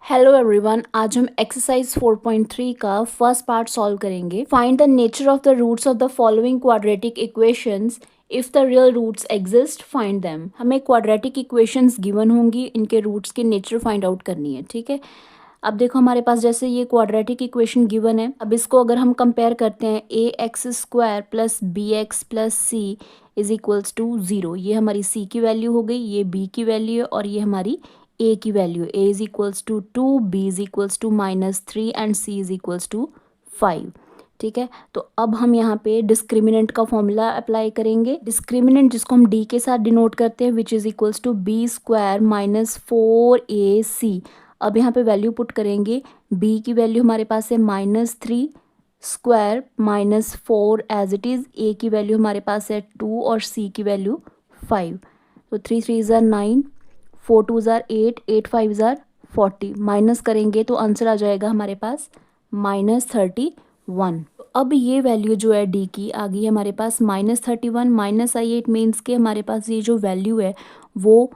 Hello everyone, आज हम exercise 4.3 का फर्स्ट पार्ट सॉल्व करेंगे। Find the nature of the roots of the following quadratic equations. If the real roots exist find them. हमें quadratic equations given होंगी, इनके roots की nature find out करनी है। ठीक है, अब देखो हमारे पास जैसे ये क्वाड्रेटिक इक्वेशन गिवन है। अब इसको अगर हम कंपेयर करते हैं, a x square plus b x plus c is equals to 0। ये हमारी सी की वैल्यू हो गई, ये बी की वैल्यू है और ये हमारी ए की value. A is equals to 2, b is equals to -3 and c is equals to 5। ठीक है, तो अब हम यहाँ पे डिस्क्रिमिनेंट का फॉर्मूला अप्लाई करेंगे। डिस्क्रिमिनेंट जिसको हम डी के साथ डिनोट करते हैं, which is equals to b square -4ac। अब यहाँ पे वैल्यू पुट करेंगे। b की वैल्यू हमारे पास है -3 square -4 as it is. a की वैल्यू हमारे पास है 2 और c की वैल्यू 5। तो 3 3 ज़ार 9, 4 2 ज़ार 8, 8 5 ज़ार 40। माइनस करेंगे तो आंसर आ जाएगा हमारे पास -31। तो अब ये वैल्यू जो है डी की आ गई है हमारे पास -31 माइनस आई। इट मीन्स के हमारे पास ये जो वैल्यू है वो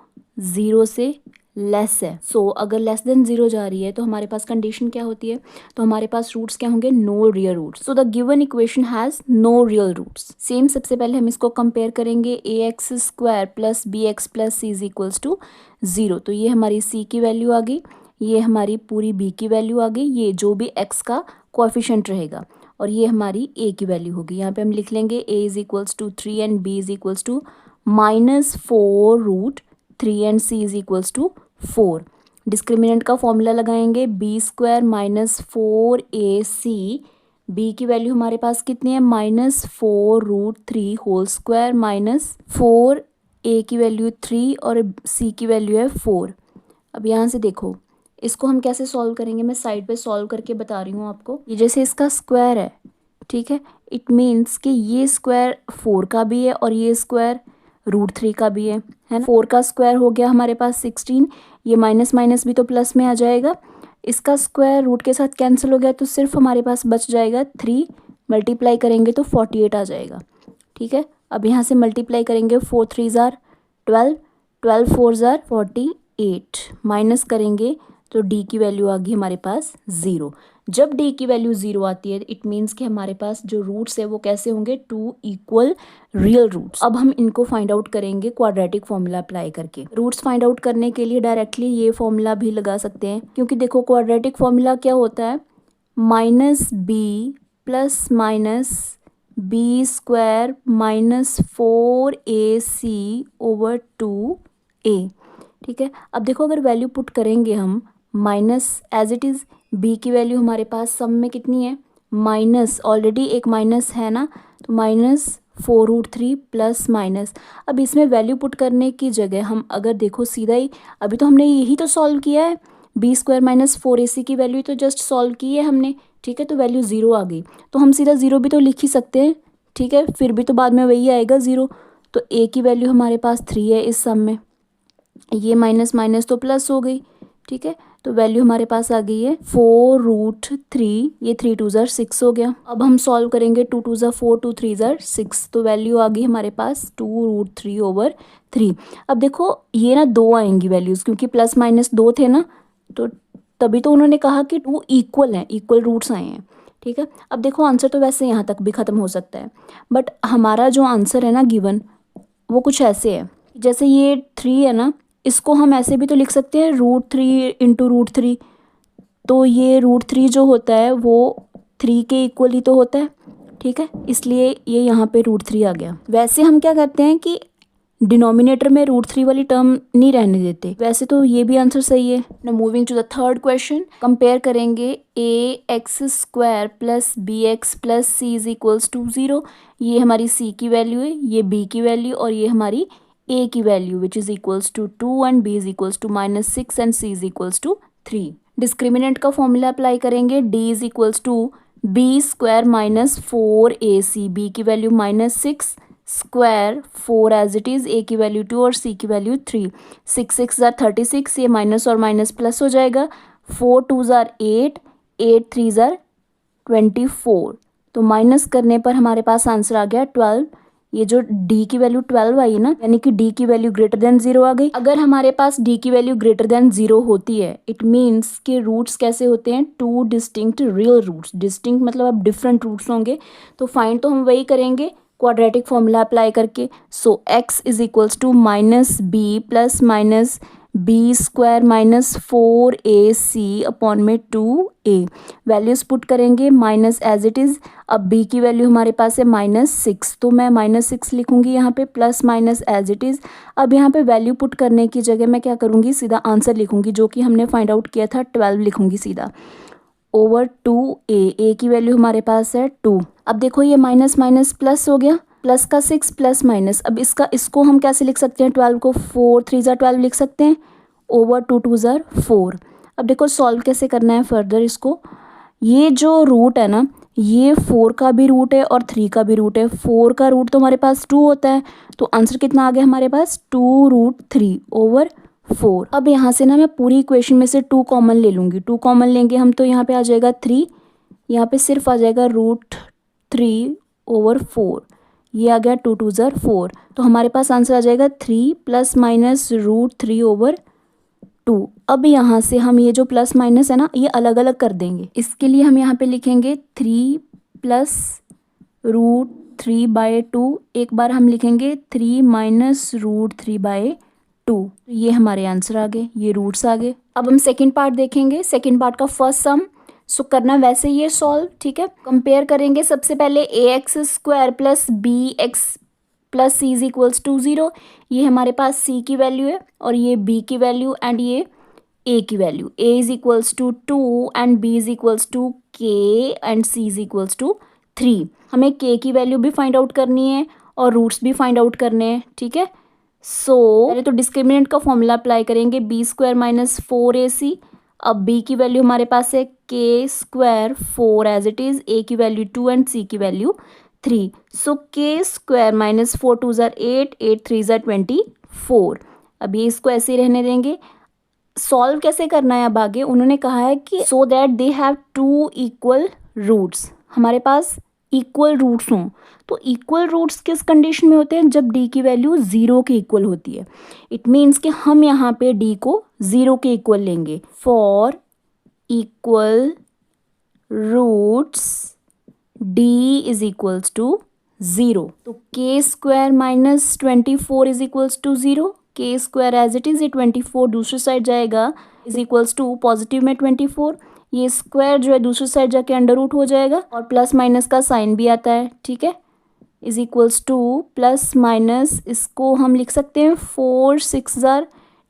0 से लेस है। सो अगर लेस देन 0 जा रही है तो हमारे पास कंडीशन क्या होती है, तो हमारे पास रूट्स क्या होंगे, no real roots. So the given equation has no real roots. Same सबसे पहले हम इसको कंपेयर करेंगे। A x square plus b x plus c is equals to 0। तो ये हमारी सी की वैल्यू आ गई, ये हमारी पूरी बी की वैल्यू आ गई, ये जो भी एक्स का कोएफिशिएंट रहेगा, और ये हमारी ए की वैल्यू होगी। यहाँ पे हम लिख लेंगे a is equals to 3 and b is equals to -4√3 and c is equals to 4। Discriminant का फॉर्मूला लगाएंगे। B square -4ac। बी की वैल्यू हमारे पास कितनी है, -4√3 होल स्क्वायर -4a की वैल्यू 3 और c की वैल्यू है 4। अब यहाँ से देखो इसको हम कैसे सॉल्व करेंगे, मैं साइड पे सॉल्व करके बता रही हूँ आपको। ये जैसे इसका स्क्वायर है, ठीक है, इट मीन्स कि ये स्क्वायर 4 का भी है और ये स्क्वायर √3 का भी है ना। 4 का स्क्वायर हो गया हमारे पास 16, ये माइनस माइनस भी तो प्लस में आ जाएगा। इसका स्क्वायर रूट के साथ कैंसिल हो गया तो सिर्फ हमारे पास बच जाएगा 3, मल्टीप्लाई करेंगे तो 48 आ जाएगा। ठीक है, अब यहाँ से मल्टीप्लाई करेंगे, 4 3 ज़ार 12, 12 4 ज़ार 48, माइनस करेंगे तो डी की वैल्यू आ गई हमारे पास 0। जब डी की वैल्यू 0 आती है इट मीन्स कि हमारे पास जो रूट्स है वो कैसे होंगे, 2 इक्वल रियल रूट्स। अब हम इनको फाइंड आउट करेंगे क्वाड्रेटिक फॉर्मूला अप्लाई करके। रूट्स फाइंड आउट करने के लिए डायरेक्टली ये फॉर्मूला भी लगा सकते हैं, क्योंकि देखो क्वाड्रेटिक फॉर्मूला क्या होता है, -b plus minus b square -4ac/2a। ठीक है, अब देखो अगर वैल्यू पुट करेंगे हम minus as it is, b की वैल्यू हमारे पास सम में कितनी है, माइनस, ऑलरेडी एक माइनस है ना, तो -4√3 प्लस माइनस। अब इसमें वैल्यू पुट करने की जगह हम अगर देखो सीधा ही, अभी तो हमने यही तो सॉल्व किया है, बी स्क्वायर -4ac की वैल्यू तो जस्ट सॉल्व की है हमने। ठीक है, तो वैल्यू 0 आ गई तो हम सीधा 0 भी तो लिख ही सकते हैं। ठीक है, फिर भी तो बाद में वही आएगा 0। तो ए की वैल्यू हमारे पास 3 है इस सम में, ये माइनस माइनस तो प्लस हो गई। ठीक है, तो वैल्यू हमारे पास आ गई है 4√3, ये 3 2 ज़ार 6 हो गया। अब हम सॉल्व करेंगे, 2 2 ज़ार 4, 2 3 ज़ार 6, तो वैल्यू आ गई हमारे पास 2√3/3। अब देखो ये ना 2 आएंगी वैल्यूज़, क्योंकि प्लस माइनस 2 थे ना, तो तभी तो उन्होंने कहा कि 2 इक्वल हैं, इक्वल रूट्स आए हैं। ठीक है, अब देखो आंसर तो वैसे यहाँ तक भी ख़त्म हो सकता है, बट हमारा जो आंसर है ना गिवन, वो कुछ ऐसे है। जैसे ये 3 है ना, इसको हम ऐसे भी तो लिख सकते हैं, √3 इंटू √3। तो ये √3 जो होता है वो 3 के इक्वल ही तो होता है। ठीक है, इसलिए ये यहाँ पे √3 आ गया। वैसे हम क्या करते हैं कि डिनोमिनेटर में √3 वाली टर्म नहीं रहने देते। वैसे तो ये भी आंसर सही है ना। Moving to the third question, compare करेंगे a x square plus b x plus c is equals to 0। ये हमारी सी की वैल्यू है, ये बी की वैल्यू, और ये हमारी a की value which is equals to 2 and b is equals to -6 and c is equals to 3। Discriminant का फॉर्मूला अप्लाई करेंगे। d is equals to b square -4ac, b की value -6 square 4 as it is, a की value 2 और c की value 3। 6 6 ज़ार 36, ये minus और minus plus हो जाएगा। 4 2 ज़ार 8, 8 3 ज़ार 24। तो माइनस करने पर हमारे पास आंसर आ गया 12। ये जो d की वैल्यू 12 आई है ना, यानी कि d की वैल्यू ग्रेटर देन 0 आ गई। अगर हमारे पास d की वैल्यू ग्रेटर देन 0 होती है, इट मीन्स कि रूट्स कैसे होते हैं, two distinct real roots. Distinct मतलब अब डिफरेंट रूट्स होंगे, तो फाइंड तो हम वही करेंगे क्वाड्रेटिक फॉर्मूला अप्लाई करके। So x is equals to minus b plus minus b square minus 4ac upon में 2a। वैल्यूज़ पुट करेंगे माइनस एज इट इज़। अब b की वैल्यू हमारे पास है -6, तो मैं -6 लिखूंगी यहाँ पे, plus minus as it is. अब यहाँ पे वैल्यू पुट करने की जगह मैं क्या करूँगी, सीधा आंसर लिखूंगी, जो कि हमने फाइंड आउट किया था 12 लिखूंगी सीधा, ओवर 2a की वैल्यू हमारे पास है 2। अब देखो ये माइनस माइनस प्लस हो गया, प्लस का 6 प्लस माइनस। अब इसको हम कैसे लिख सकते हैं, 12 को 4 3 ज़ा 12 लिख सकते हैं, ओवर 2 2 ज़ा 4। अब देखो सॉल्व कैसे करना है फर्दर इसको। ये जो रूट है ना, ये 4 का भी रूट है और 3 का भी रूट है। 4 का रूट तो हमारे पास 2 होता है, तो आंसर कितना आ गया हमारे पास, 2√3 ओवर 4। अब यहाँ से ना मैं पूरी इक्वेशन में से 2 कॉमन ले लूँगी। 2 कॉमन लेंगे हम तो यहाँ पे आ जाएगा 3, यहाँ पे सिर्फ आ जाएगा √3 ओवर 4। ये आ गया 2 2 ज़ा 4, तो हमारे पास आंसर आ जाएगा 3 प्लस माइनस √3 ओवर 2। अब यहाँ से हम ये जो प्लस माइनस है ना, ये अलग अलग कर देंगे। इसके लिए हम यहाँ पे लिखेंगे 3 प्लस √3/2। एक बार हम लिखेंगे 3 माइनस √3/2। ये हमारे आंसर आ गए, ये रूट्स आ गए। अब हम सेकंड पार्ट देखेंगे, सेकंड पार्ट का फर्स्ट सम। सो करना वैसे ही है सॉल्व, ठीक है। कंपेयर करेंगे सबसे पहले ax² plus bx plus c is equals to 0। ये हमारे पास c की वैल्यू है और ये b की वैल्यू एंड ये a की value. a is equals to 2 and b is equals to k and c is equals to 3। हमें k की वैल्यू भी फाइंड आउट करनी है और रूट्स भी फाइंड आउट करने हैं, ठीक है। सो पहले तो डिस्क्रिमिनेंट का फॉर्मूला अप्लाई करेंगे, b² माइनस 4ac। अब b की वैल्यू हमारे पास है k² 4 as it is, a की वैल्यू 2 एंड c की वैल्यू 3। सो k² माइनस 4 2 ज़ा 8 8 3 ज़ा 24। अब ये इसको ऐसे ही रहने देंगे। सॉल्व कैसे करना है अब आगे, उन्होंने कहा है कि so that they have 2 equal roots. हमारे पास इक्वल रूट्स हों, तो इक्वल रूट्स किस कंडीशन में होते हैं, जब d की वैल्यू 0 के इक्वल होती है। इट मीन्स कि हम यहाँ पे d को 0 के इक्वल लेंगे। For equal roots d is equals to 0, तो k² minus 24 is equals to 0। k² as it is, ये 24 दूसरी साइड जाएगा, इज इक्वल्स टू पॉजिटिव में 24। ये स्क्वायर जो है दूसरी साइड जाके अंडर रूट हो जाएगा और प्लस माइनस का साइन भी आता है, ठीक है। Is equals two plus minus, इसको हम लिख सकते हैं 4 6 ज़ा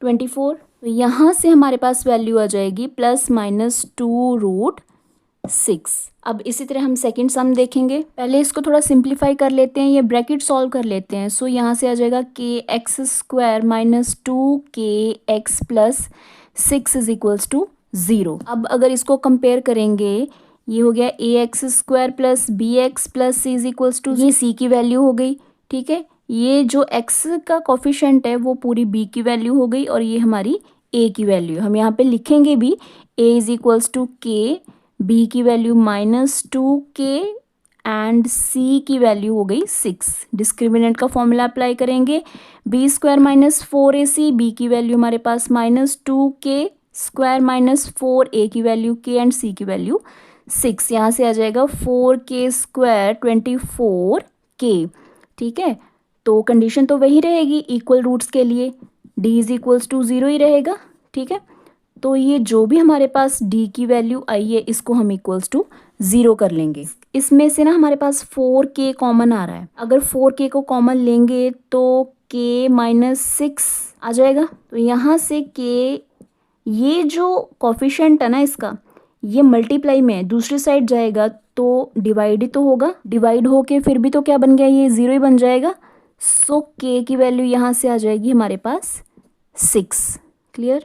24। तो यहाँ से हमारे पास वैल्यू आ जाएगी प्लस माइनस 2√6। अब इसी तरह हम सेकंड सम देखेंगे। पहले इसको थोड़ा सिंप्लीफाई कर लेते हैं, ये ब्रैकेट सॉल्व कर लेते हैं। सो यहाँ से आ जाएगा kx² minus 2kx plus 6 is equals to 0। अब अगर इसको कंपेयर करेंगे, ये हो गया ax² plus bx plus c is equals to, ये c की वैल्यू हो गई, ठीक है। ये जो x का कोफिशिएंट है वो पूरी b की वैल्यू हो गई और ये हमारी a की वैल्यू। हम यहाँ पे लिखेंगे भी a is equals to k, b की वैल्यू -2k एंड c की वैल्यू हो गई 6। डिस्क्रिमिनेंट का फॉर्मूला अप्लाई करेंगे, b² माइनस 4ac, b की वैल्यू हमारे पास -2k स्क्वायर माइनस 4a की वैल्यू k एंड c की वैल्यू 6। यहाँ से आ जाएगा 4k² 24k, ठीक है। तो कंडीशन तो वही रहेगी इक्वल रूट्स के लिए, d इज इक्वल्स टू 0 ही रहेगा, ठीक है। तो ये जो भी हमारे पास d की वैल्यू आई है, इसको हम इक्वल्स टू 0 कर लेंगे। इसमें से ना हमारे पास 4k कॉमन आ रहा है, अगर 4k को कॉमन लेंगे तो k माइनस 6 आ जाएगा। तो यहाँ से k, ये जो कोफिशिएंट है ना इसका, ये मल्टीप्लाई में दूसरी साइड जाएगा तो डिवाइड ही तो होगा, डिवाइड होके फिर भी तो क्या बन गया, ये 0 ही बन जाएगा। सो k की वैल्यू यहाँ से आ जाएगी हमारे पास 6। क्लियर।